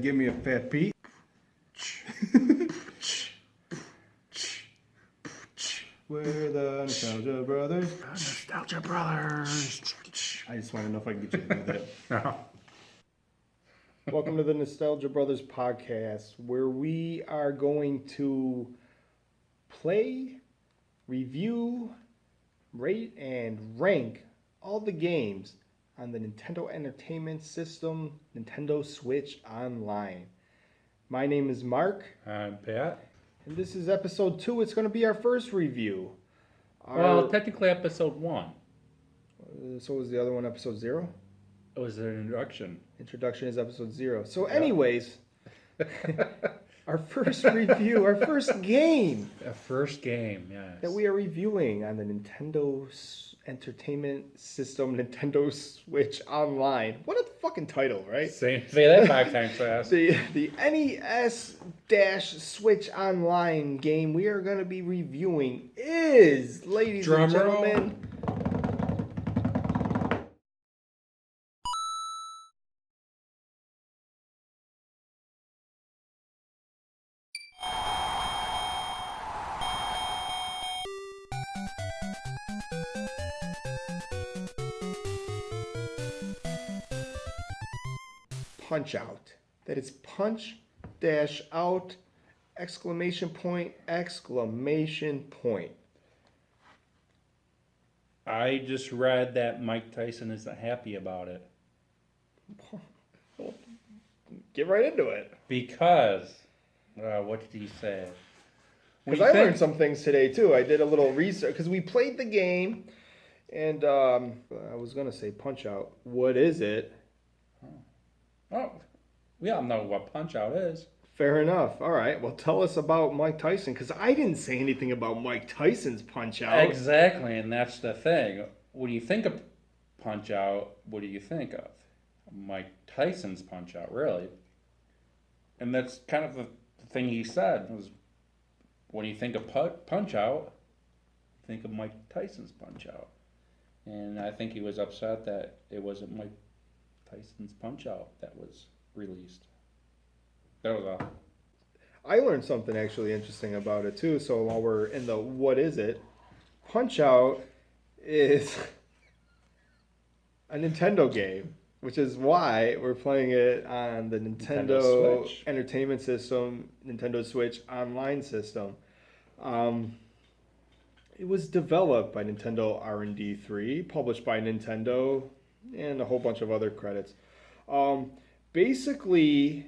Give me a fat Pete. We're the Nostalgia Brothers. Nostalgia Brothers. I just want to know if I can get you to do that. No. Welcome to the Nostalgia Brothers podcast, where we are going to play, review, rate, and rank all the games on the Nintendo Entertainment System, Nintendo Switch Online. My name is Mark. I'm Pat. And this is episode 2. It's going to be our first review. Well, technically episode 1. So was the other one episode 0? It was an introduction. Introduction is episode 0. So anyways, our first review, our first game. A first game, yes. That we are reviewing on the Nintendo Entertainment System, Nintendo Switch Online. What a fucking title, right? Say that 5 times fast. The NES Switch Online game we are going to be reviewing is, ladies and gentlemen... Punch Out. That is punch dash out exclamation point. I just read that Mike Tyson isn't happy about it. Get right into it. Because, what did he say? Because I learned some things today too. I did a little research because we played the game, and I was gonna say Punch Out. What is it? Oh, we all know what Punch Out is. Fair enough. All right. Well, tell us about Mike Tyson, because I didn't say anything about Mike Tyson's Punch Out. Exactly, and that's the thing. When you think of Punch Out, what do you think of? Mike Tyson's Punch Out, really. And that's kind of the thing he said, was when you think of Punch Out, think of Mike Tyson's Punch Out. And I think he was upset that it wasn't Mike Tyson's Punch Out that was released. That was all. I learned something actually interesting about it too. So while we're in the what is it, Punch Out is a Nintendo game, which is why we're playing it on the Nintendo Switch. Entertainment System, Nintendo Switch Online system. It was developed by Nintendo R&D 3, published by Nintendo, and a whole bunch of other credits. Basically,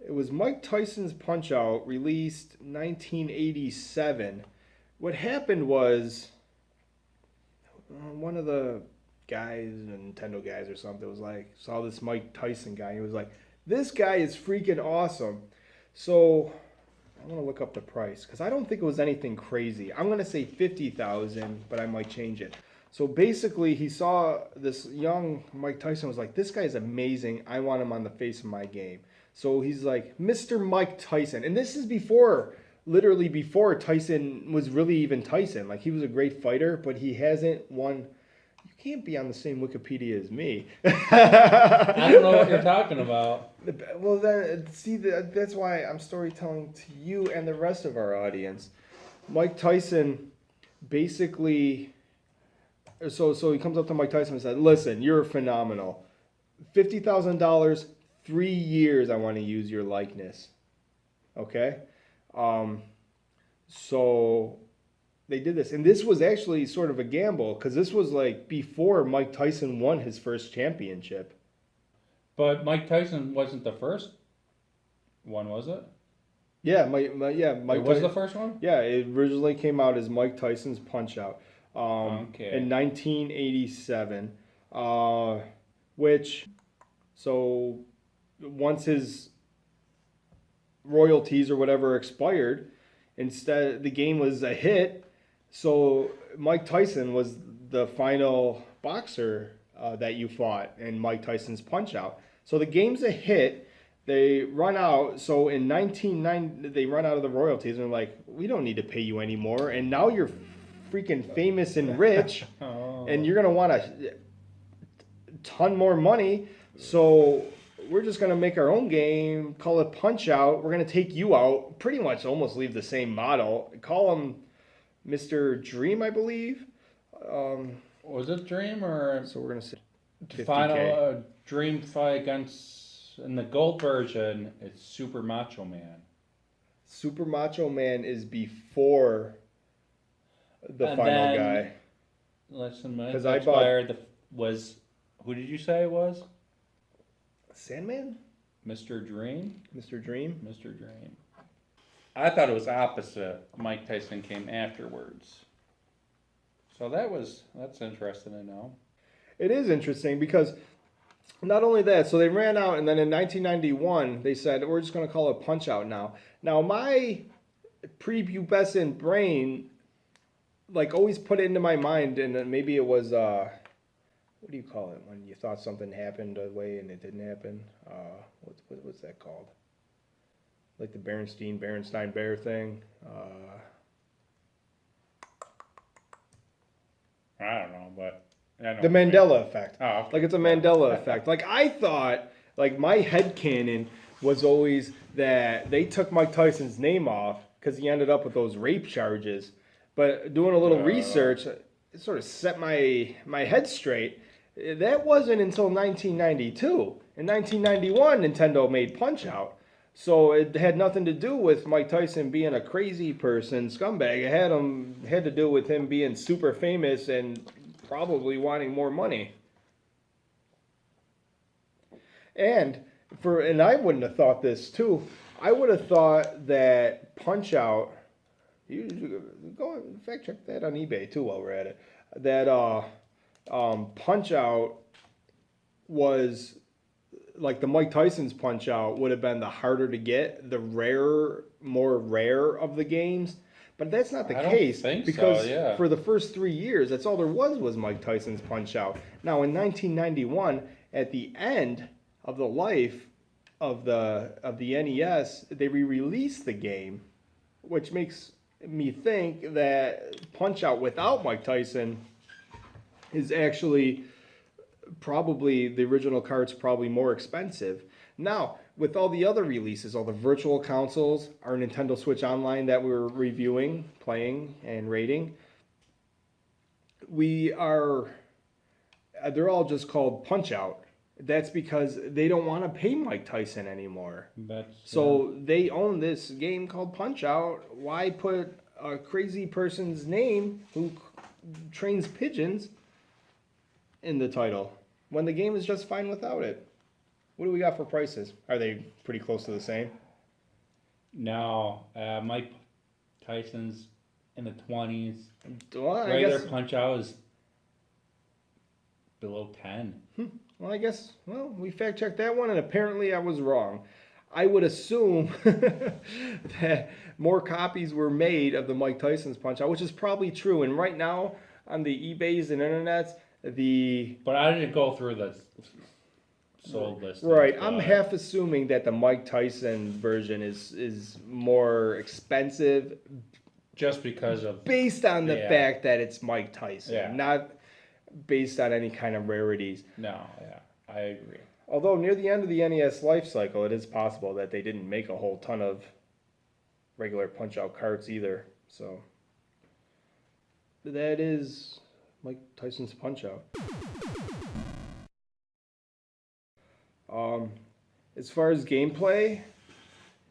it was Mike Tyson's Punch Out, released 1987. What happened was, one of the guys, Nintendo guys or something, was like, saw this Mike Tyson guy. He was like, this guy is freaking awesome. So I want to look up the price, because I don't think it was anything crazy. I'm going to say $50,000, but I might change it. So basically, he saw this young Mike Tyson, was like, this guy's amazing. I want him on the face of my game. So he's like, Mr. Mike Tyson. And this is literally before Tyson was really even Tyson. Like, he was a great fighter, but he hasn't won. You can't be on the same Wikipedia as me. I don't know what you're talking about. Well, that's why I'm storytelling to you and the rest of our audience. Mike Tyson basically... So he comes up to Mike Tyson and said, listen, you're phenomenal. $50,000, 3 years I want to use your likeness. Okay? So they did this. And this was actually sort of a gamble, because this was like before Mike Tyson won his first championship. But Mike Tyson wasn't the first one, was it? Yeah, Mike It was the first one? Yeah, it originally came out as Mike Tyson's Punch Out. In 1987, so once his royalties or whatever expired, instead the game was a hit, so Mike Tyson was the final boxer that you fought in Mike Tyson's Punch Out. So the game's a hit. They run out. So in 1990, they run out of the royalties, and they're like, we don't need to pay you anymore. And now you're freaking famous and rich, and you're going to want a ton more money. So we're just gonna make our own game, call it Punch Out. We're gonna take you out, pretty much almost leave the same model. Call him Mr. Dream, I believe. Was it Dream or So we're gonna say the 50K. final Dream fight against in the gold version? It's Super Macho Man. Super Macho Man is before the And final then- guy. Listen, man, 'Cause that's where was who did you say it was? Sandman? Mr. Dream? Mr. Dream? Mr. Dream. I thought it was opposite. Mike Tyson came afterwards. So that's interesting to know. It is interesting because not only that, so they ran out, and then in 1991 they said we're just going to call it Punch Out now. Now my prepubescent brain, like, always put it into my mind, and then maybe it was what do you call it when you thought something happened a way and it didn't happen? What's that called? Like the Berenstein Bear thing. I don't know, but I know The Mandela effect. Oh, okay. Like, it's a Mandela effect. Like, I thought, like, my headcanon was always that they took Mike Tyson's name off because he ended up with those rape charges. But doing a little research, it sort of set my head straight. That wasn't until 1992. In 1991, Nintendo made Punch Out. So it had nothing to do with Mike Tyson being a crazy person, scumbag. It had to do with him being super famous and probably wanting more money. And I wouldn't have thought this too. I would have thought that Punch Out, you go and fact check that on eBay too while we're at it. That Punch Out was like the Mike Tyson's Punch Out would have been the harder to get, the more rare of the games. But that's not the case, because for the first 3 years, that's all there was Mike Tyson's Punch Out. Now in 1991, at the end of the life of the NES, they re-released the game, which makes me think that Punch Out without Mike Tyson is actually probably, the original card's probably more expensive. Now, with all the other releases, all the virtual consoles, our Nintendo Switch Online that we're reviewing, playing, and rating, they're all just called Punch Out. That's because they don't want to pay Mike Tyson anymore. So they own this game called Punch Out. Why put a crazy person's name who trains pigeons in the title when the game is just fine without it? What do we got for prices? Are they pretty close to the same? No, Mike Tyson's in the 20s. Well, Regular Punch Out is below 10. Well, I guess, we fact checked that one, and apparently I was wrong. I would assume that more copies were made of the Mike Tyson's Punch Out, which is probably true. And right now, on the eBays and internets, But I didn't go through the sold list. Right, I'm half assuming that the Mike Tyson version is more expensive, just because of based on the fact that it's Mike Tyson, not based on any kind of rarities. No, I agree. Although near the end of the NES life cycle, it is possible that they didn't make a whole ton of regular Punch-Out carts either. So that is Mike Tyson's Punch-Out. As far as gameplay,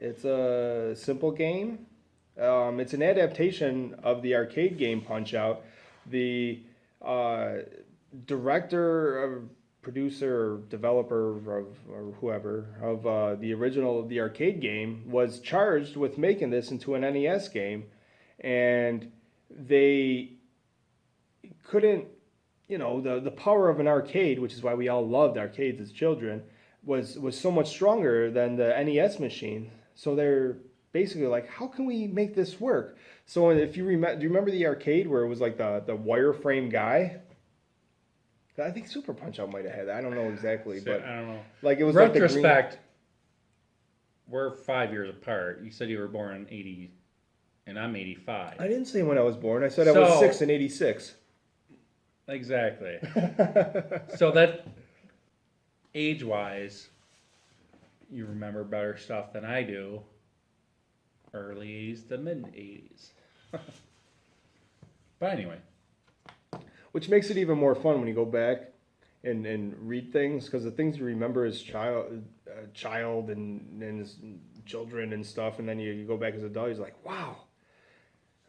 it's a simple game. It's an adaptation of the arcade game Punch-Out. The director, producer, developer, or whoever of the arcade game was charged with making this into an NES game, and they couldn't, the power of an arcade, which is why we all loved arcades as children, was so much stronger than the NES machine. So they're basically like, how can we make this work? So if you do you remember the arcade where it was like the wireframe guy? I think Super Punch-Out might have had that. I don't know exactly, but I don't know. Like it was retrospect. We're 5 years apart. You said you were born in 80, and I'm 85. I didn't say when I was born. I said I was 6 in 86. Exactly. So that age-wise, you remember better stuff than I do. Early 80s to mid 80s. But anyway. Which makes it even more fun when you go back and read things, because the things you remember as child and as children and stuff, and then you go back as an adult, you're like, wow,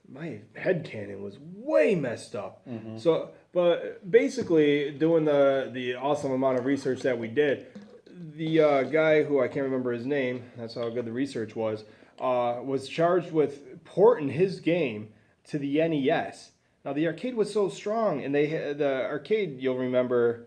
my headcanon was way messed up. Mm-hmm. So, but basically, doing the awesome amount of research that we did, the guy who I can't remember his name, that's how good the research was charged with porting his game to the NES. Now, the arcade was so strong, and the arcade, you'll remember,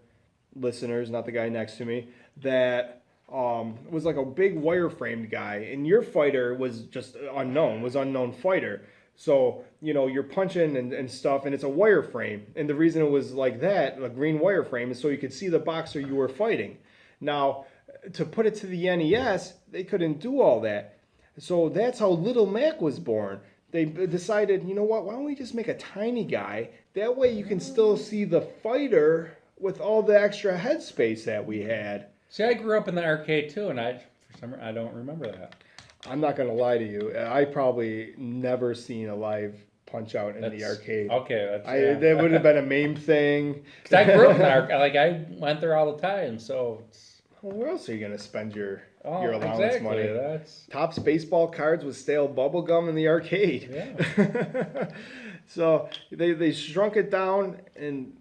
listeners, not the guy next to me, that was like a big wireframed guy, and your fighter was just unknown fighter. So, you're punching and stuff, and it's a wireframe. And the reason it was like that, a green wireframe, is so you could see the boxer you were fighting. Now, to put it to the NES, they couldn't do all that. So that's how Little Mac was born. They decided, you know what, why don't we just make a tiny guy? That way you can still see the fighter with all the extra headspace that we had. See, I grew up in the arcade too, and I don't remember that. I'm not going to lie to you. I probably never seen a live Punch-Out in the arcade. Okay. That would have been a meme thing. Because I grew up in the arcade. Like, I went there all the time, so it's... Well, where else are you going to spend your allowance money? That's... Topps baseball cards with stale bubble gum in the arcade. Yeah. So they shrunk it down, and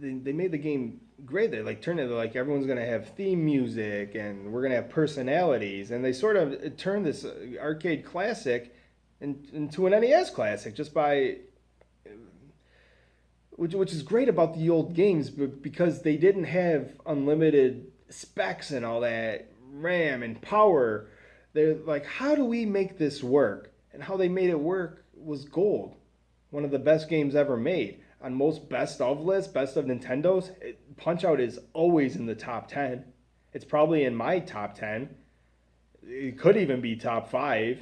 they made the game great. They turned it like everyone's gonna have theme music, and we're gonna have personalities, and they sort of turned this arcade classic into an NES classic just by, which is great about the old games, because they didn't have unlimited specs and all that RAM and power. They're like, how do we make this work? And how they made it work was gold. One of the best games ever made. On most best of lists, best of Nintendos, Punch-Out is always in the top 10. It's probably in my top 10. It could even be top 5.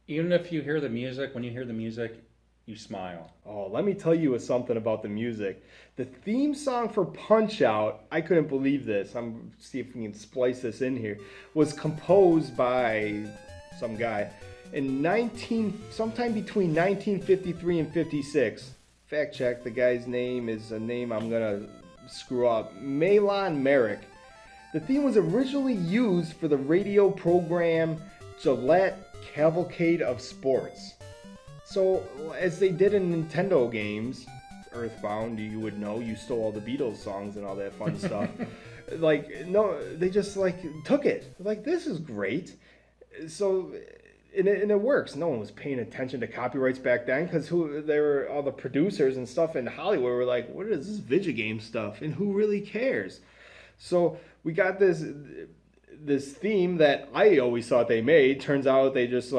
Even if you hear the music, when you hear the music, you smile. Oh, let me tell you something about the music. The theme song for Punch-Out, I couldn't believe this. I'm see if we can splice this in here. Was composed by some guy in sometime between 1953 and 56. Fact check, the guy's name is a name I'm gonna screw up. Malon Merrick. The theme was originally used for the radio program Gillette Cavalcade of Sports. So, as they did in Nintendo games, Earthbound, you would know, you stole all the Beatles songs and all that fun stuff. They just took it. Like, this is great. So, and it works. No one was paying attention to copyrights back then, because they were all the producers and stuff in Hollywood were like, what is this video game stuff, and who really cares? So we got this theme that I always thought they made. Turns out they just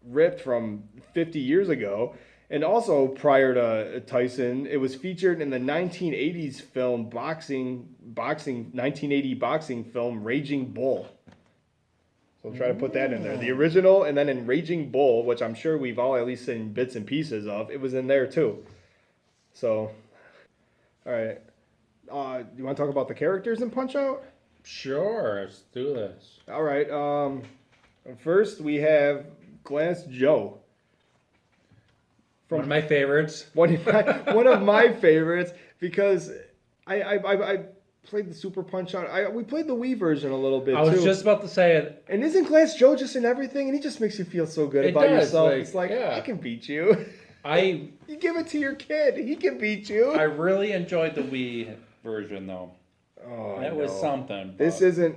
ripped from 50 years ago. And also prior to Tyson, it was featured in the 1980s film 1980 boxing film Raging Bull. So I'll try to put that in there. The original, and then in Raging Bull, which I'm sure we've all at least seen bits and pieces of, it was in there too. So, all right. You want to talk about the characters in Punch-Out? Sure, let's do this. All right. First, we have Glass Joe. One of my favorites. One of my favorites, because I played the Super Punch-Out. We played the Wii version a little bit, too. I was just about to say it. And isn't Glass Joe just in everything? And he just makes you feel so good about yourself. It's like, yeah. I can beat you. You give it to your kid. He can beat you. I really enjoyed the Wii version, though. Oh, that was something. This isn't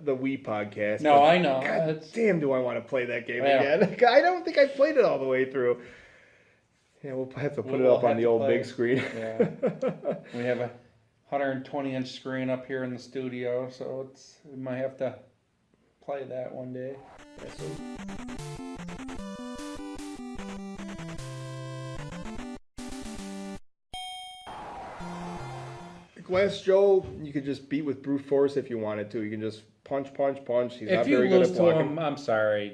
the Wii podcast. No, I know. God damn, do I want to play that game again. I don't think I played it all the way through. Yeah, we'll have to put it up on the old big screen. Yeah. We have a 120-inch screen up here in the studio, so we might have to play that one day. Yeah, Glass Joe, you could just beat with brute force if you wanted to. You can just punch. He's not very good at blocking. If you lose to him, I'm sorry.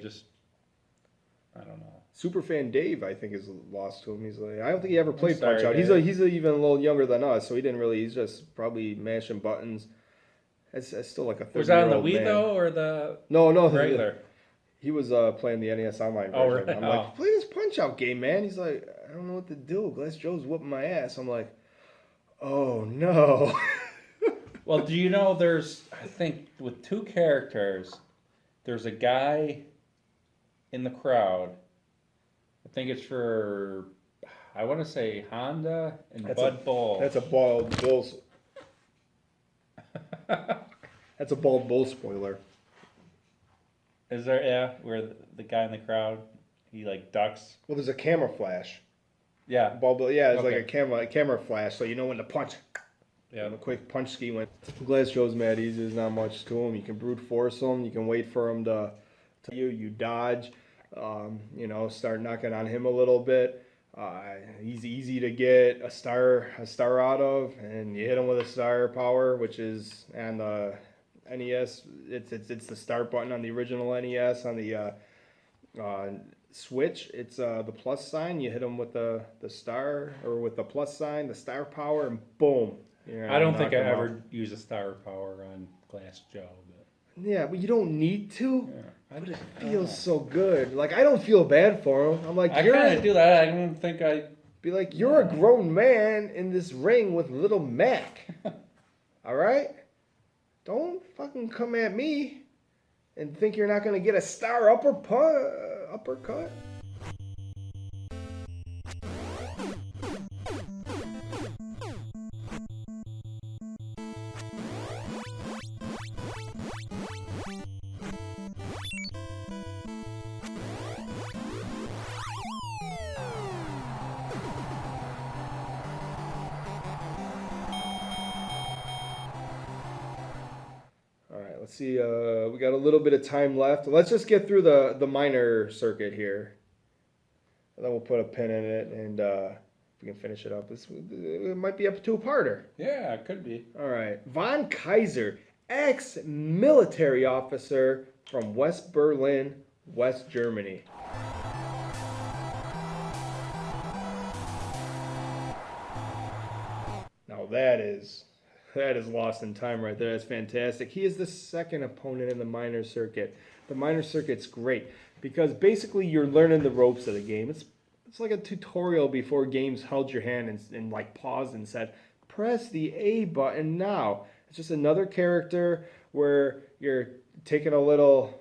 I don't know. Superfan Dave, I think, is lost to him. He's like, I don't think he ever played Punch-Out. He's even a little younger than us, so he didn't really. He's just probably mashing buttons. It's still like a 30-year-old Was that on the Wii man. though, or the No, regular? He was playing the NES Online Oh, version. really? I'm like, play this Punch-Out game, man. He's like, I don't know what to do. Glass Joe's whooping my ass. I'm like, oh no. Well, do you know there's, I think, with two characters, there's a guy in the crowd. I think it's for, I want to say Honda and Bud Bull. That's a bald bull. That's a bald bull spoiler. Is there, yeah, where the guy in the crowd, he like ducks? Well, there's a camera flash. Yeah. Bald bull. Yeah, it's Okay. like a camera flash, so you know when to punch. Yeah. And a quick punch ski went. Glass Joe's mad easy. There's not much to him. You can brute force him. You can wait for him to you dodge. Start knocking on him a little bit. He's easy to get a star out of, and you hit him with a star power, which is on the NES. It's the start button on the original NES. On the Switch, it's the plus sign. You hit him with the star, or with the plus sign, the star power, and boom. I don't think I ever use a star power on Glass Joe, but Yeah, but you don't need to. yeah. But it feels so good. Like, I don't feel bad for him. I'm like, I kind of do that. I don't think I. Be like, you're a grown man in this ring with little Mac. All right? Don't fucking come at me and think you're not going to get a star uppercut. Let's see, we got a little bit of time left. Let's just get through the minor circuit here. And then we'll put a pin in it, and we can finish it up. It might be up to a parter. Yeah, it could be. All right. Von Kaiser, ex-military officer from West Berlin, West Germany. Now that is lost in time right there. That's fantastic. He is the second opponent in the minor circuit. The minor circuit's great because basically you're learning the ropes of the game. It's like a tutorial before games held your hand and like paused and said, press the A button now. It's just another character where you're taking a little,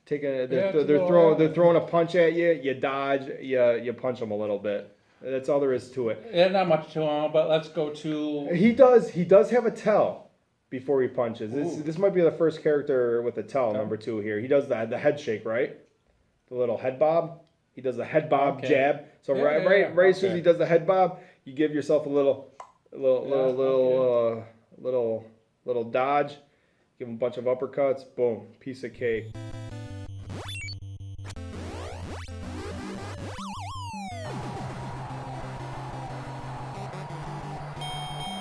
they're throwing a punch at you. You dodge, you punch them a little bit. That's all there is to it. Yeah, not much to him, but let's go to. He does have a tell before he punches. This might be the first character with a tell, number 2 here. He does the head shake, right? The little head bob. He does the head bob jab. So right as soon as he does the head bob, you give yourself a little dodge. Give him a bunch of uppercuts. Boom, piece of cake.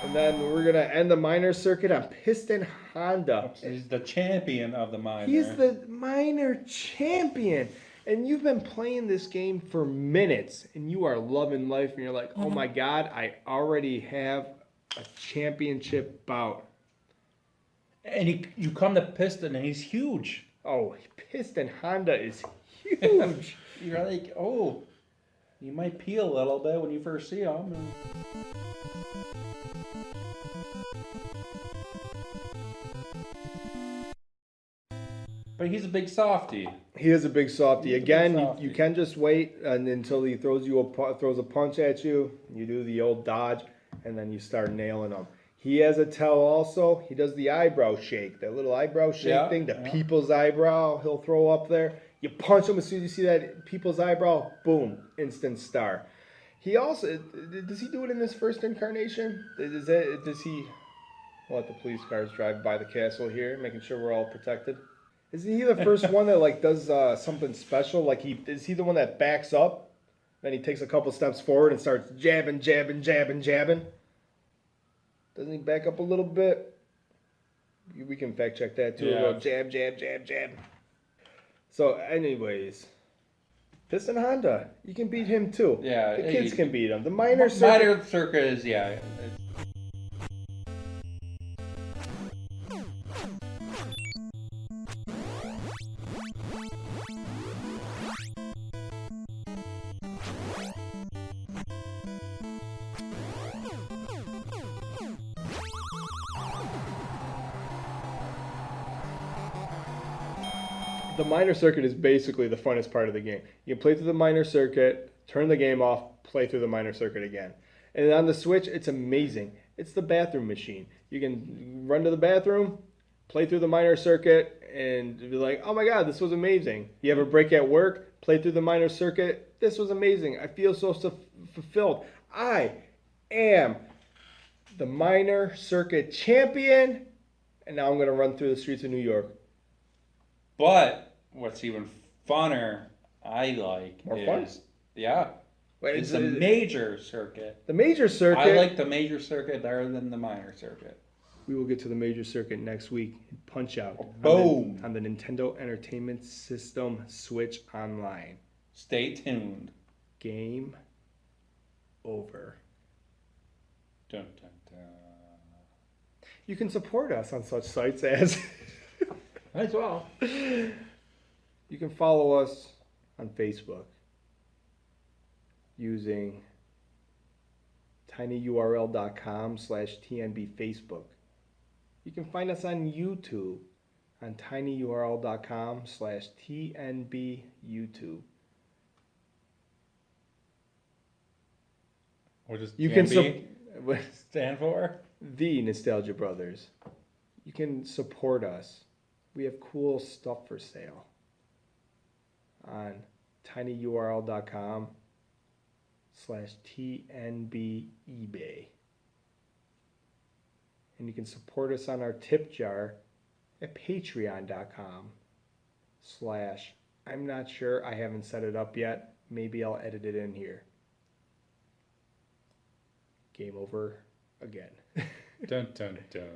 And then we're going to end the minor circuit on Piston Honda. He's the champion of the minor. He's the minor champion. And you've been playing this game for minutes, and you are loving life, and you're like, oh my God, I already have a championship bout. And you come to Piston, and he's huge. Oh, Piston Honda is huge. You're like, oh, you might peel a little bit when you first see him. But he's a big softy. He is a big softy. He's a Again, big softy. you can just wait until he throws a punch at you. You do the old dodge, and then you start nailing him. He has a tell also. He does the eyebrow shake, that little eyebrow shake thing, the people's eyebrow he'll throw up there. You punch him as soon as you see that people's eyebrow, boom, instant star. He also, does he do it in his first incarnation? Does he let the police cars drive by the castle here, making sure we're all protected? Isn't he the first one that like does something special? Like is he the one that backs up, then he takes a couple steps forward and starts jabbing? Doesn't he back up a little bit? We can fact check that too. Yeah. A little jab. So anyways, Piston Honda, you can beat him too. Yeah, the kids can beat him. The minor circuit. Minor circuit is, yeah. The minor circuit is basically the funnest part of the game. You can play through the minor circuit, turn the game off, play through the minor circuit again. And on the Switch, it's amazing. It's the bathroom machine. You can run to the bathroom, play through the minor circuit, and be like, oh my god, this was amazing. You have a break at work, play through the minor circuit. This was amazing. I feel so fulfilled. I am the minor circuit champion, and now I'm going to run through the streets of New York. But what's even funner, I like, More is fun? yeah, Wait, it's the major circuit. the major circuit. I like the major circuit better than the minor circuit. We will get to the major circuit next week. Punch Out. Boom. On the Nintendo Entertainment System Switch Online. Stay tuned. Game over. Dun, dun, dun. You can support us on such sites as As well. you can follow us on Facebook using tinyurl.com/tnbfacebook. You can find us on YouTube on tinyurl.com/tnbyoutube. What does You can TNB stand for? The Nostalgia Brothers. You can support us. We have cool stuff for sale on tinyurl.com/tnbebay. And you can support us on our tip jar at patreon.com/ I'm not sure. I haven't set it up yet. Maybe I'll edit it in here. Game over again. Dun, dun, dun.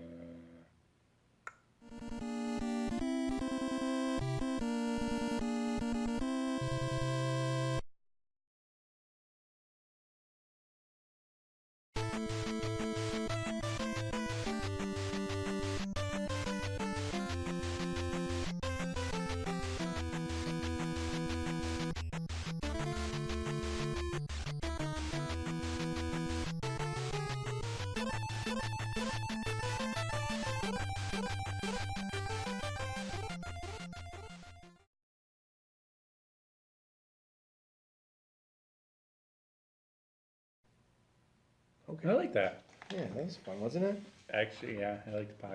Okay. I like that. Yeah, that was fun, wasn't it? Actually, yeah, I like the podcast.